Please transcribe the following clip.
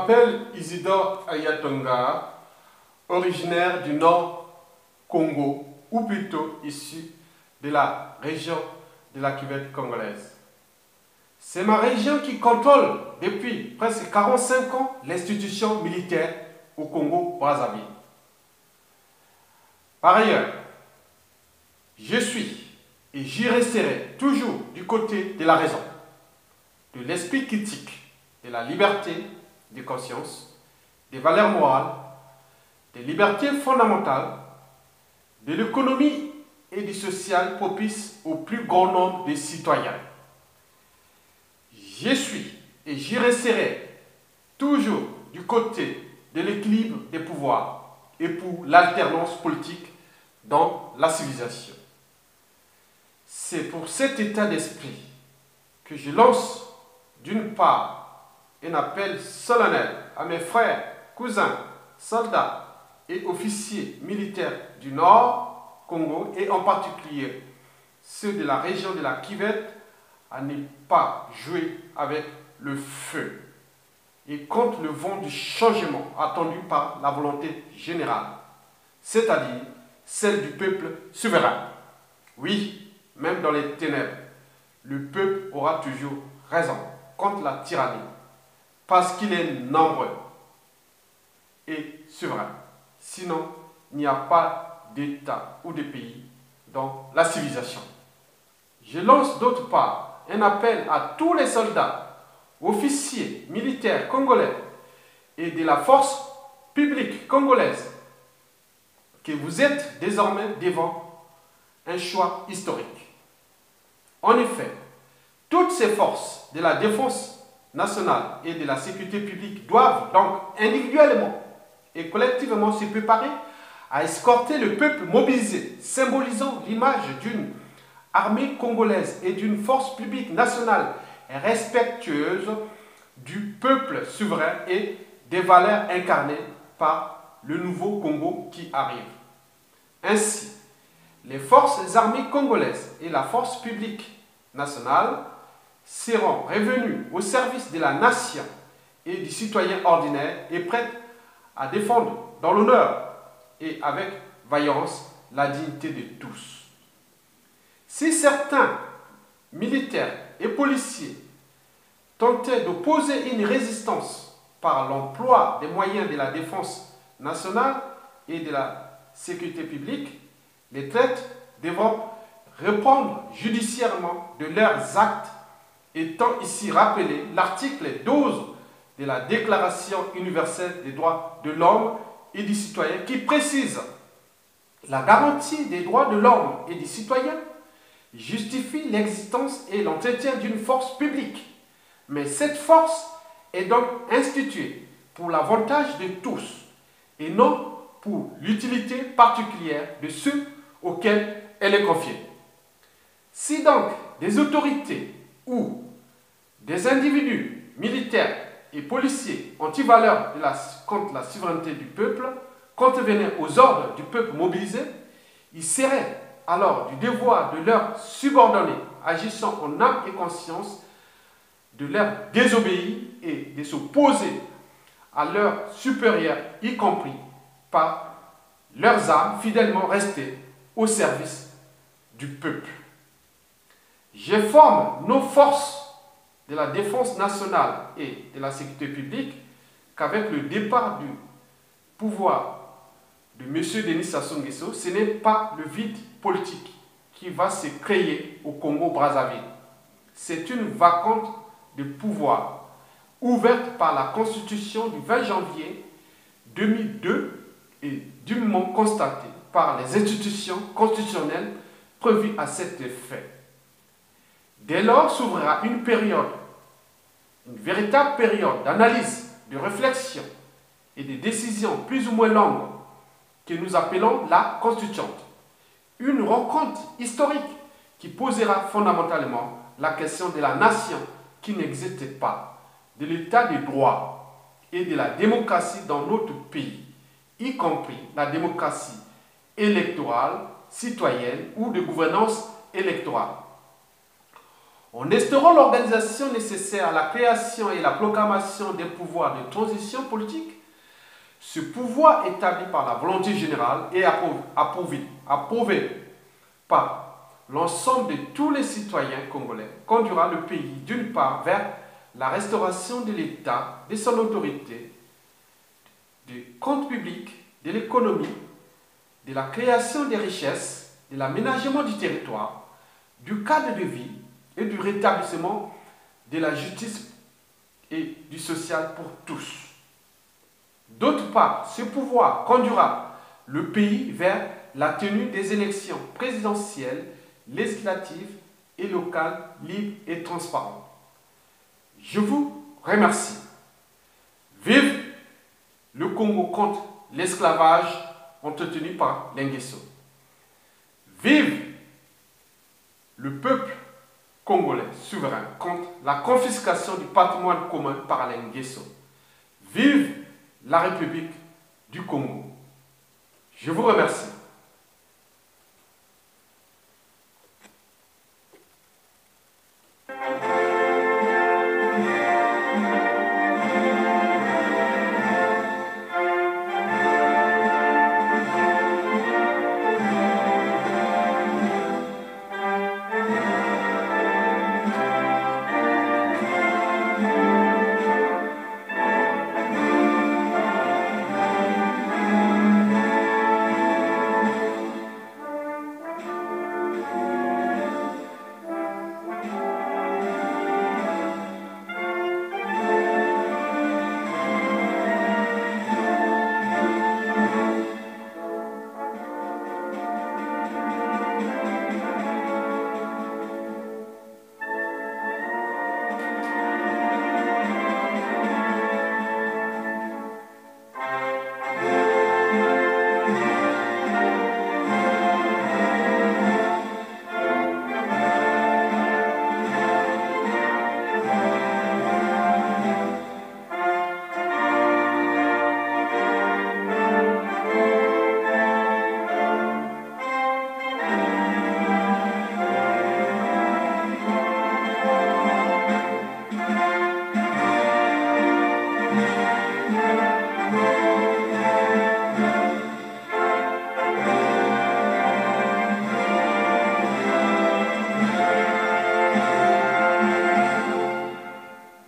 m'appelle Isidore Ayatonga, originaire du Nord Congo, ou plutôt issu de la région de la cuvette congolaise. C'est ma région qui contrôle depuis presque 45 ans l'institution militaire au Congo-Brazzaville. Par ailleurs, je suis et j'y resterai toujours du côté de la raison, de l'esprit critique, de la liberté de conscience, des valeurs morales, des libertés fondamentales, de l'économie et du social propice au plus grand nombre de citoyens. Je suis et j'y resterai toujours du côté de l'équilibre des pouvoirs et pour l'alternance politique dans la civilisation. C'est pour cet état d'esprit que je lance d'une part un appel solennel à mes frères, cousins, soldats et officiers militaires du Nord Congo et en particulier ceux de la région de la Kivette à ne pas jouer avec le feu et contre le vent du changement attendu par la volonté générale, c'est-à-dire celle du peuple souverain. Oui, même dans les ténèbres, le peuple aura toujours raison contre la tyrannie, parce qu'il est nombreux et souverain. Sinon, il n'y a pas d'État ou de pays dans la civilisation. Je lance d'autre part un appel à tous les soldats, officiers, militaires congolais et de la force publique congolaise que vous êtes désormais devant un choix historique. En effet, toutes ces forces de la défense nationale et de la sécurité publique doivent donc individuellement et collectivement se préparer à escorter le peuple mobilisé, symbolisant l'image d'une armée congolaise et d'une force publique nationale respectueuse du peuple souverain et des valeurs incarnées par le nouveau Congo qui arrive. Ainsi, les forces armées congolaises et la force publique nationale seront revenus au service de la nation et du citoyen ordinaire et prêtes à défendre dans l'honneur et avec vaillance la dignité de tous. Si certains militaires et policiers tentaient d'opposer une résistance par l'emploi des moyens de la défense nationale et de la sécurité publique, les traites devront répondre judiciairement de leurs actes, étant ici rappelé l'article 12 de la Déclaration universelle des droits de l'homme et du citoyen qui précise la garantie des droits de l'homme et du citoyen justifie l'existence et l'entretien d'une force publique. Mais cette force est donc instituée pour l'avantage de tous et non pour l'utilité particulière de ceux auxquels elle est confiée. Si donc des autorités ou des individus militaires et policiers anti-valeurs contre la souveraineté du peuple contrevenaient aux ordres du peuple mobilisé, il serait alors du devoir de leur subordonner, agissant en âme et conscience, de leur désobéir et de s'opposer à leurs supérieurs, y compris par leurs âmes fidèlement restées au service du peuple. Je forme nos forces de la défense nationale et de la sécurité publique qu'avec le départ du pouvoir de M. Denis Sassou Nguesso, ce n'est pas le vide politique qui va se créer au Congo-Brazzaville. C'est une vacante de pouvoir ouverte par la Constitution du 20 janvier 2002 et dûment constatée par les institutions constitutionnelles prévues à cet effet. Dès lors s'ouvrira une véritable période d'analyse, de réflexion et de décisions plus ou moins longues que nous appelons la constituante. Une rencontre historique qui posera fondamentalement la question de la nation qui n'existe pas, de l'état de droit et de la démocratie dans notre pays, y compris la démocratie électorale, citoyenne ou de gouvernance électorale. en instaurant l'organisation nécessaire à la création et la proclamation des pouvoirs de transition politique, ce pouvoir établi par la volonté générale et approuvé par l'ensemble de tous les citoyens congolais conduira le pays d'une part vers la restauration de l'État, de son autorité, des comptes publics, de l'économie, de la création des richesses, de l'aménagement du territoire, du cadre de vie et du rétablissement de la justice et du social pour tous. D'autre part, ce pouvoir conduira le pays vers la tenue des élections présidentielles, législatives et locales libres et transparentes. Je vous remercie. Vive le Congo contre l'esclavage entretenu par l'Inguesso. Vive le peuple congolais souverain contre la confiscation du patrimoine commun par l'Inguesso. Vive la République du Congo. Je vous remercie.